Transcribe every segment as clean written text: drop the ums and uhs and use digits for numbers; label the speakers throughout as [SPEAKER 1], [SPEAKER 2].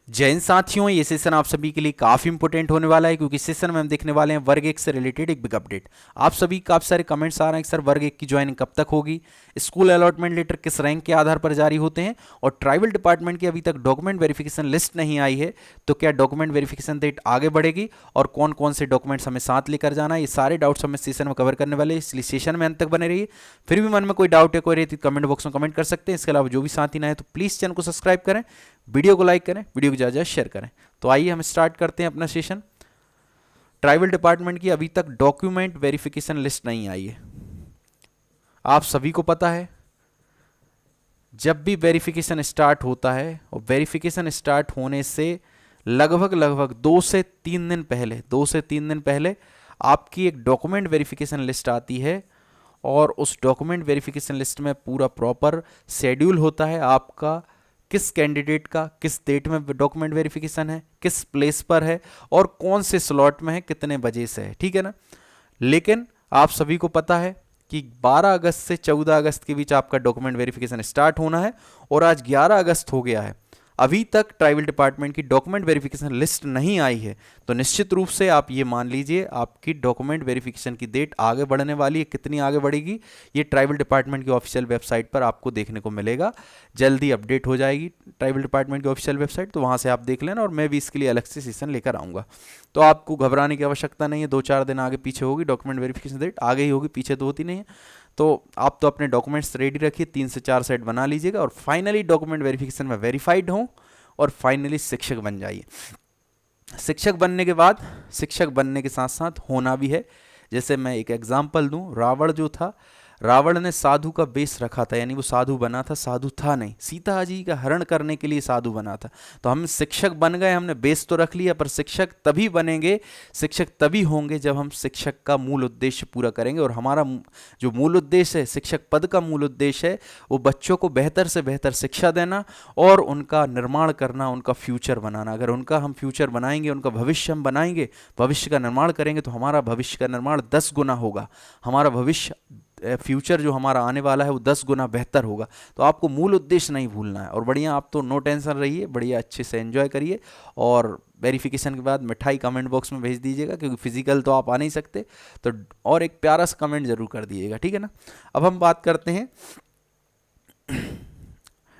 [SPEAKER 1] जैन साथियों, ये सेशन आप सभी के लिए काफ़ी इंपॉर्टेंट होने वाला है, क्योंकि इस सेशन में हम देखने वाले हैं वर्ग एक से रिलेटेड एक बिग अपडेट। आप सभी काफ़ी सारे कमेंट्स आ रहे हैं कि सर वर्ग एक की ज्वाइनिंग कब तक होगी, स्कूल अलॉटमेंट लेटर किस रैंक के आधार पर जारी होते हैं, और ट्राइबल डिपार्टमेंट की अभी तक डॉक्यूमेंट वेरिफिकेशन लिस्ट नहीं आई है, तो क्या डॉक्यूमेंट वेरिफिकेशन डेट आगे बढ़ेगी और कौन कौन से डॉक्यूमेंट्स हमें साथ लेकर जाना है, ये सारे डाउट्स हम इस सेशन में कवर करने वाले हैं, इसलिए सेशन में अंत तक बने रहिए। फिर भी मन में कोई डाउट है, कोई रहती, कमेंट बॉक्स में कमेंट कर सकते हैं। इसके अलावा जो भी साथी ना है तो प्लीज़ चैनल को सब्सक्राइब करें, वीडियो को लाइक करें, वीडियो को ज़्यादा ज़्यादा शेयर करें। तो आइए हम स्टार्ट करते हैं अपना सेशन। ट्राइबल डिपार्टमेंट की अभी तक डॉक्यूमेंट वेरिफिकेशन लिस्ट नहीं आई है। आप सभी को पता है, जब भी वेरिफिकेशन स्टार्ट होता है और वेरिफिकेशन स्टार्ट होने से लगभग 2 से 3 दिन पहले आपकी एक डॉक्यूमेंट वेरिफिकेशन लिस्ट आती है, और उस डॉक्यूमेंट वेरिफिकेशन लिस्ट में पूरा प्रॉपर शेड्यूल होता है आपका, किस कैंडिडेट का किस डेट में डॉक्यूमेंट वेरिफिकेशन है, किस प्लेस पर है, और कौन से स्लॉट में है, कितने बजे से है, ठीक है ना। लेकिन आप सभी को पता है कि 12 अगस्त से 14 अगस्त के बीच आपका डॉक्यूमेंट वेरिफिकेशन स्टार्ट होना है, और आज 11 अगस्त हो गया है, अभी तक ट्राइबल डिपार्टमेंट की डॉक्यूमेंट वेरिफिकेशन लिस्ट नहीं आई है। तो निश्चित रूप से आप ये मान लीजिए आपकी डॉक्यूमेंट वेरिफिकेशन की डेट आगे बढ़ने वाली है। कितनी आगे बढ़ेगी, ये ट्राइबल डिपार्टमेंट की ऑफिशियल वेबसाइट पर आपको देखने को मिलेगा। जल्दी अपडेट हो जाएगी ट्राइबल डिपार्टमेंट की ऑफिशियल वेबसाइट, तो वहाँ से आप देख लेना, और मैं भी इसके लिए अलग से सेशन लेकर आऊँगा। तो आपको घबराने की आवश्यकता नहीं है, 2-4 दिन आगे पीछे होगी डॉक्यूमेंट वेरिफिकेशन डेट, आगे ही होगी, पीछे तो होती नहीं है। तो आप तो अपने डॉक्यूमेंट्स रेडी रखिए, 3 से 4 सेट बना लीजिएगा, और फाइनली डॉक्यूमेंट वेरिफिकेशन में वेरीफाइड हों, और फाइनली शिक्षक बन जाइए। शिक्षक बनने के बाद, शिक्षक बनने के साथ साथ होना भी है। जैसे मैं एक एग्जांपल दूं, रावण जो था, रावण ने साधु का वेश रखा था, यानी वो साधु बना था, साधु था नहीं, सीता जी का हरण करने के लिए साधु बना था। तो हम शिक्षक बन गए, हमने वेश तो रख लिया, पर शिक्षक तभी बनेंगे, शिक्षक तभी होंगे जब हम शिक्षक का मूल उद्देश्य पूरा करेंगे। और हमारा जो मूल उद्देश्य है, शिक्षक पद का मूल उद्देश्य है, वो बच्चों को बेहतर से बेहतर शिक्षा देना और उनका निर्माण करना, उनका फ्यूचर बनाना। अगर उनका हम फ्यूचर बनाएंगे, उनका भविष्य हम बनाएंगे, भविष्य का निर्माण करेंगे, तो हमारा भविष्य का निर्माण 10 गुना होगा, हमारा भविष्य फ्यूचर जो हमारा आने वाला है वो 10 गुना बेहतर होगा। तो आपको मूल उद्देश्य नहीं भूलना है, और बढ़िया आप तो नो टेंशन रहिए, बढ़िया अच्छे से एंजॉय करिए, और वेरिफिकेशन के बाद मिठाई कमेंट बॉक्स में भेज दीजिएगा, क्योंकि फिजिकल तो आप आ नहीं सकते, तो और एक प्यारा सा कमेंट जरूर कर दीजिएगा, ठीक है ना। अब हम बात करते हैं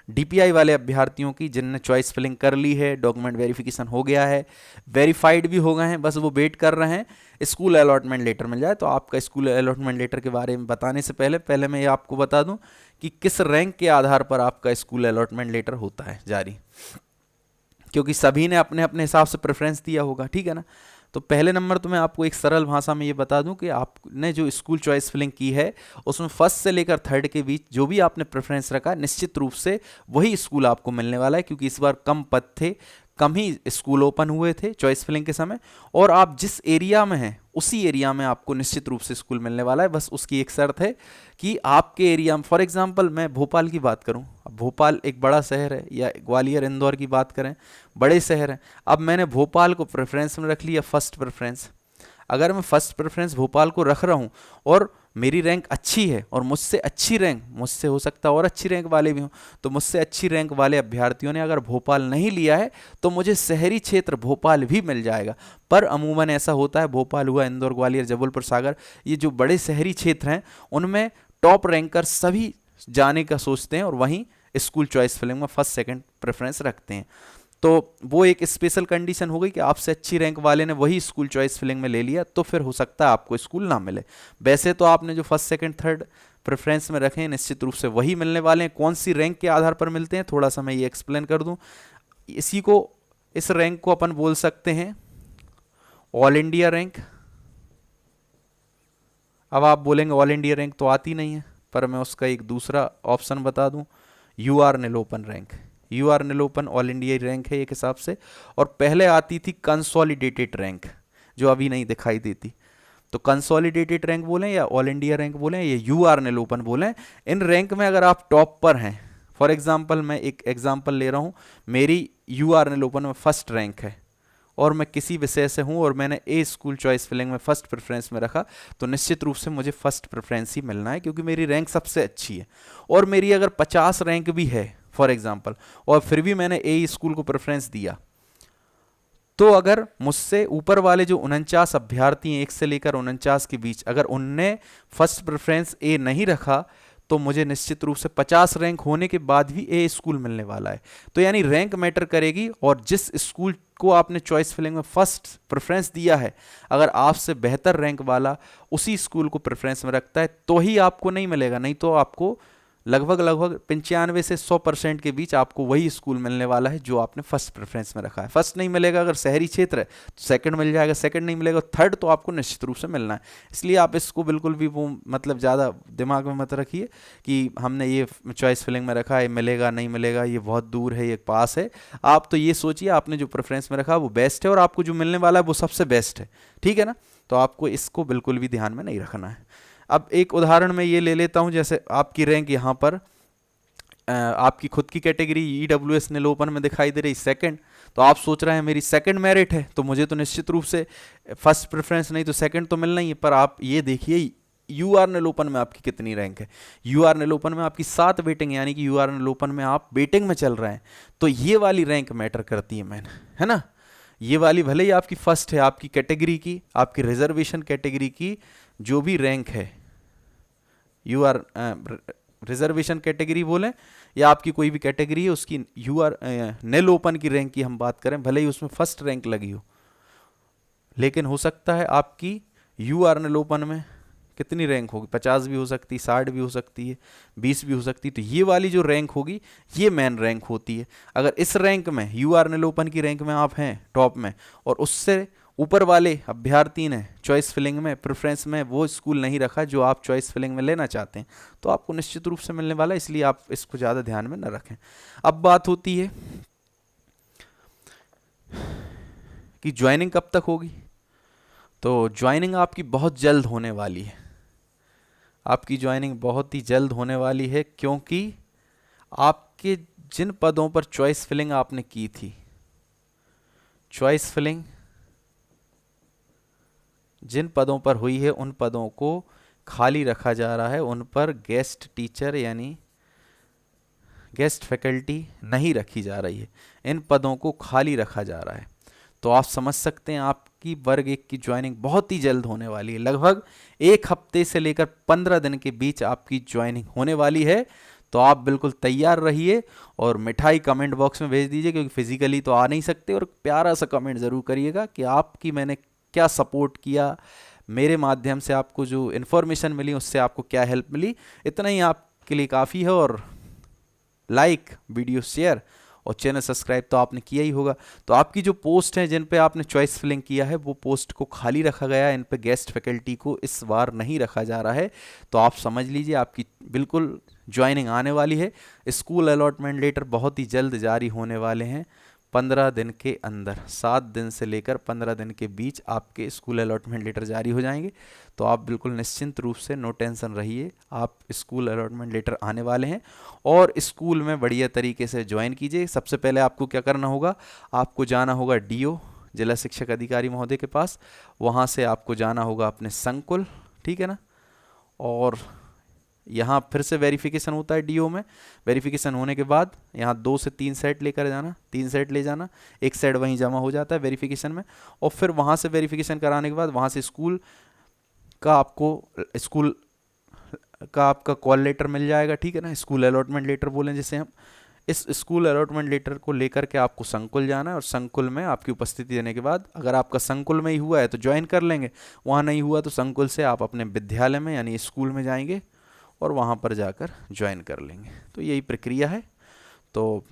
[SPEAKER 1] डीपीआई वाले अभ्यर्थियों की, जिनने चॉइस फिलिंग कर ली है, डॉक्यूमेंट वेरिफिकेशन हो गया है, वेरीफाइड भी हो गए हैं, बस वो वेट कर रहे हैं स्कूल अलॉटमेंट लेटर मिल जाए। तो आपका स्कूल अलॉटमेंट लेटर के बारे में बताने से पहले मैं ये आपको बता दूं कि किस रैंक के आधार पर आपका स्कूल अलॉटमेंट लेटर होता है जारी, क्योंकि सभी ने अपने अपने हिसाब से प्रेफरेंस दिया होगा, ठीक है ना। तो पहले नंबर तो मैं आपको एक सरल भाषा में ये बता दूं कि आपने जो स्कूल चॉइस फिलिंग की है, उसमें फर्स्ट से लेकर थर्ड के बीच जो भी आपने प्रेफरेंस रखा, निश्चित रूप से वही स्कूल आपको मिलने वाला है, क्योंकि इस बार कम पद थे, कम ही स्कूल ओपन हुए थे चॉइस फिलिंग के समय, और आप जिस एरिया में हैं उसी एरिया में आपको निश्चित रूप से स्कूल मिलने वाला है। बस उसकी एक शर्त है कि आपके एरिया में, फॉर एग्जांपल मैं भोपाल की बात करूं, अब भोपाल एक बड़ा शहर है, या ग्वालियर इंदौर की बात करें, बड़े शहर हैं। अब मैंने भोपाल को प्रेफरेंस में रख लिया, फर्स्ट प्रेफरेंस। अगर मैं फर्स्ट प्रेफरेंस भोपाल को रख रहा हूँ, और मेरी रैंक अच्छी है, और मुझसे अच्छी रैंक, मुझसे हो सकता है और अच्छी रैंक वाले भी हों, तो मुझसे अच्छी रैंक वाले अभ्यर्थियों ने अगर भोपाल नहीं लिया है, तो मुझे शहरी क्षेत्र भोपाल भी मिल जाएगा। पर अमूमन ऐसा होता है, भोपाल हुआ, इंदौर, ग्वालियर, जबलपुर, सागर, ये जो बड़े शहरी क्षेत्र हैं, उनमें टॉप रैंकर सभी जाने का सोचते हैं, और वहीं स्कूल चॉइस फिलिंग में फर्स्ट सेकंड प्रेफरेंस रखते हैं। तो वो एक स्पेशल कंडीशन हो गई कि आपसे अच्छी रैंक वाले ने वही स्कूल चॉइस फिलिंग में ले लिया, तो फिर हो सकता है आपको स्कूल ना मिले। वैसे तो आपने जो फर्स्ट सेकंड थर्ड प्रेफरेंस में रखे हैं, निश्चित रूप से वही मिलने वाले हैं। कौन सी रैंक के आधार पर मिलते हैं, थोड़ा सा मैं ये एक्सप्लेन कर दूं। इस रैंक को अपन बोल सकते हैं ऑल इंडिया रैंक। अब आप बोलेंगे ऑल इंडिया रैंक तो आती नहीं है, पर मैं उसका एक दूसरा ऑप्शन बता दूं, यू आर नीलोपन रैंक। यू आर नीलोपन ऑल इंडिया रैंक है एक हिसाब से, और पहले आती थी कंसोलिडेटेड रैंक, जो अभी नहीं दिखाई देती। तो कंसोलिडेटेड रैंक बोलें या ऑल इंडिया रैंक बोलें, ये यू आर नीलोपन बोलें, इन रैंक में अगर आप टॉप पर हैं, फॉर एग्जाम्पल मैं एक एग्जाम्पल ले रहा हूँ, मेरी यू आर नीलोपन में फर्स्ट रैंक है, और मैं किसी विषय से हूँ, और मैंने ए स्कूल चॉइस फिलिंग में फर्स्ट प्रेफरेंस में रखा, तो निश्चित रूप से मुझे फर्स्ट प्रेफरेंस ही मिलना है, क्योंकि मेरी रैंक सबसे अच्छी है। और मेरी अगर 50 रैंक भी है फॉर एग्जांपल, और फिर भी मैंने ए स्कूल को प्रेफरेंस दिया, तो अगर मुझसे ऊपर वाले जो 49 अभ्यर्थी हैं 1 से लेकर 49 के बीच, अगर उनने फर्स्ट प्रेफरेंस ए नहीं रखा तो मुझे निश्चित रूप से 50 रैंक होने के बाद भी ए स्कूल मिलने वाला है। तो यानी रैंक मैटर करेगी, और जिस स्कूल को आपने चॉइस फिलिंग में फर्स्ट प्रेफरेंस दिया है, अगर आपसे बेहतर रैंक वाला उसी स्कूल को प्रेफरेंस में रखता है तो ही आपको नहीं मिलेगा, नहीं तो आपको लगभग 95 से 100% के बीच आपको वही स्कूल मिलने वाला है जो आपने फर्स्ट प्रेफरेंस में रखा है। फर्स्ट नहीं मिलेगा अगर शहरी क्षेत्र है तो सेकंड मिल जाएगा, सेकंड नहीं मिलेगा थर्ड तो आपको निश्चित रूप से मिलना है। इसलिए आप इसको बिल्कुल भी वो मतलब ज़्यादा दिमाग में मत रखिए कि हमने ये चॉइस फिलिंग में रखा है, मिलेगा नहीं मिलेगा, ये बहुत दूर है, ये पास है। आप तो ये सोचिए आपने जो प्रेफरेंस में रखा वो बेस्ट है और आपको जो मिलने वाला है वो सबसे बेस्ट है, ठीक है ना। तो आपको इसको बिल्कुल भी ध्यान में नहीं रखना है। अब एक उदाहरण मैं ये ले लेता हूं, जैसे आपकी रैंक यहाँ पर आपकी खुद की कैटेगरी EWS नीलोपन में दिखाई दे रही सेकंड, तो आप सोच रहे हैं मेरी सेकंड मेरिट है तो मुझे तो निश्चित रूप से फर्स्ट प्रेफरेंस नहीं तो सेकंड तो मिलना ही है। पर आप ये देखिए UR नीलोपन में आपकी कितनी रैंक है। UR नीलोपन में आपकी 7 वेटिंग, यानी कि UR नीलोपन में आप वेटिंग में चल रहे हैं, तो ये वाली रैंक मैटर करती है मैंने, है ना। ये वाली भले ही आपकी फर्स्ट है, आपकी कैटेगरी की, आपकी रिजर्वेशन कैटेगरी की जो भी रैंक है, UR रिजर्वेशन कैटेगरी बोलें या आपकी कोई भी कैटेगरी है उसकी UR नेल ओपन की रैंक की हम बात करें, भले ही उसमें फर्स्ट रैंक लगी हो, लेकिन हो सकता है आपकी UR नेल ओपन में कितनी रैंक होगी, 50 भी हो सकती है, 60 भी हो सकती है, 20 भी हो सकती है। तो ये वाली जो रैंक होगी ये मेन रैंक होती है। अगर इस रैंक में UR नेल ओपन की रैंक में आप हैं टॉप में और उससे ऊपर वाले अभ्यर्थी ने चॉइस फिलिंग में प्रेफरेंस में वो स्कूल नहीं रखा जो आप चॉइस फिलिंग में लेना चाहते हैं, तो आपको निश्चित रूप से मिलने वाला है, इसलिए आप इसको ज़्यादा ध्यान में न रखें। अब बात होती है कि ज्वाइनिंग कब तक होगी। तो ज्वाइनिंग आपकी बहुत जल्द होने वाली है, आपकी ज्वाइनिंग बहुत ही जल्द होने वाली है, क्योंकि आपके जिन पदों पर चॉइस फिलिंग आपने की थी, चॉइस फिलिंग जिन पदों पर हुई है उन पदों को खाली रखा जा रहा है, उन पर गेस्ट टीचर यानी गेस्ट फैकल्टी नहीं रखी जा रही है, इन पदों को खाली रखा जा रहा है। तो आप समझ सकते हैं आपकी वर्ग 1 की ज्वाइनिंग बहुत ही जल्द होने वाली है, लगभग 1 हफ्ते से लेकर 15 दिन के बीच आपकी ज्वाइनिंग होने वाली है। तो आप बिल्कुल तैयार रहिए और मिठाई कमेंट बॉक्स में भेज दीजिए, क्योंकि फिजिकली तो आ नहीं सकते, और प्यारा सा कमेंट ज़रूर करिएगा कि आपकी मैंने क्या सपोर्ट किया, मेरे माध्यम से आपको जो इन्फॉर्मेशन मिली उससे आपको क्या हेल्प मिली। इतना ही आपके लिए काफ़ी है, और लाइक, वीडियो शेयर और चैनल सब्सक्राइब तो आपने किया ही होगा। तो आपकी जो पोस्ट हैं जिन पे आपने चॉइस फिलिंग किया है वो पोस्ट को खाली रखा गया है, इन पे गेस्ट फैकल्टी को इस बार नहीं रखा जा रहा है। तो आप समझ लीजिए आपकी बिल्कुल ज्वाइनिंग आने वाली है। स्कूल अलॉटमेंट लेटर बहुत ही जल्द जारी होने वाले हैं, 15 दिन के अंदर, 7 दिन से लेकर 15 दिन के बीच आपके स्कूल अलॉटमेंट लेटर जारी हो जाएंगे। तो आप बिल्कुल निश्चिंत रूप से नो टेंशन रहिए, आप स्कूल अलॉटमेंट लेटर आने वाले हैं और स्कूल में बढ़िया तरीके से ज्वाइन कीजिए। सबसे पहले आपको क्या करना होगा, आपको जाना होगा DO जिला शिक्षक अधिकारी महोदय के पास, वहाँ से आपको जाना होगा अपने संकुल, ठीक है ना। और यहाँ फिर से वेरिफिकेशन होता है DO में, वेरिफिकेशन होने के बाद यहाँ 2 से 3 सेट लेकर जाना, 3 सेट ले जाना, एक सेट वहीं जमा हो जाता है वेरिफिकेशन में, और फिर वहाँ से वेरिफिकेशन कराने के बाद वहाँ से स्कूल का आपका कॉल लेटर मिल जाएगा, ठीक है ना। स्कूल अलॉटमेंट लेटर बोलें जिसे हम, इस स्कूल अलॉटमेंट लेटर को लेकर के आपको संकुल जाना है, और संकुल में आपकी उपस्थिति देने के बाद अगर आपका संकुल में ही हुआ है तो ज्वाइन कर लेंगे, वहाँ नहीं हुआ तो संकुल से आप अपने विद्यालय में यानी स्कूल में जाएंगे और वहाँ पर जाकर ज्वाइन कर लेंगे। तो यही प्रक्रिया है। तो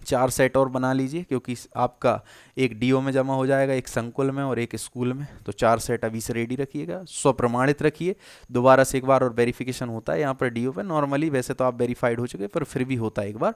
[SPEAKER 1] 4 सेट और बना लीजिए, क्योंकि आपका एक DO में जमा हो जाएगा, एक संकुल में और एक स्कूल में। तो 4 सेट अभी से रेडी रखिएगा, स्वप्रमाणित रखिए। दोबारा से एक बार और वेरिफिकेशन होता है यहाँ पर DO पे, नॉर्मली वैसे तो आप वेरीफाइड हो चुके पर फिर भी होता है एक बार।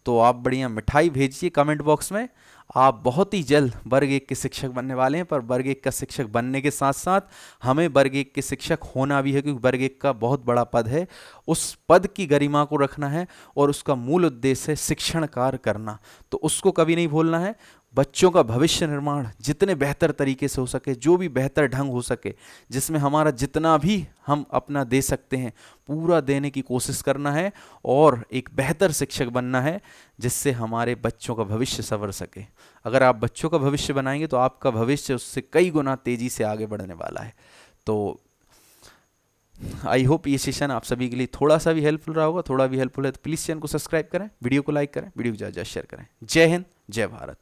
[SPEAKER 1] तो आप बढ़िया मिठाई भेजिए कमेंट बॉक्स में। आप बहुत ही जल्द वर्ग 1 के शिक्षक बनने वाले हैं, पर वर्ग 1 का शिक्षक बनने के साथ साथ हमें वर्ग 1 के शिक्षक होना भी है, क्योंकि वर्ग 1 का बहुत बड़ा पद है। उस पद की गरिमा को रखना है और उसका मूल उद्देश्य है शिक्षण कार्य करना, तो उसको कभी नहीं भूलना है। बच्चों का भविष्य निर्माण जितने बेहतर तरीके से हो सके, जो भी बेहतर ढंग हो सके, जिसमें हमारा जितना भी हम अपना दे सकते हैं पूरा देने की कोशिश करना है और एक बेहतर शिक्षक बनना है जिससे हमारे बच्चों का भविष्य संवर सके। अगर आप बच्चों का भविष्य बनाएंगे तो आपका भविष्य उससे कई गुना तेजी से आगे बढ़ने वाला है। तो आई होप ये सेशन आप सभी के लिए थोड़ा सा भी हेल्पफुल रहा होगा। थोड़ा भी हेल्पफुल है तो प्लीज़ चैनल को सब्सक्राइब करें, वीडियो को लाइक करें, वीडियो को ज़्यादा शेयर करें। जय हिंद, जय भारत।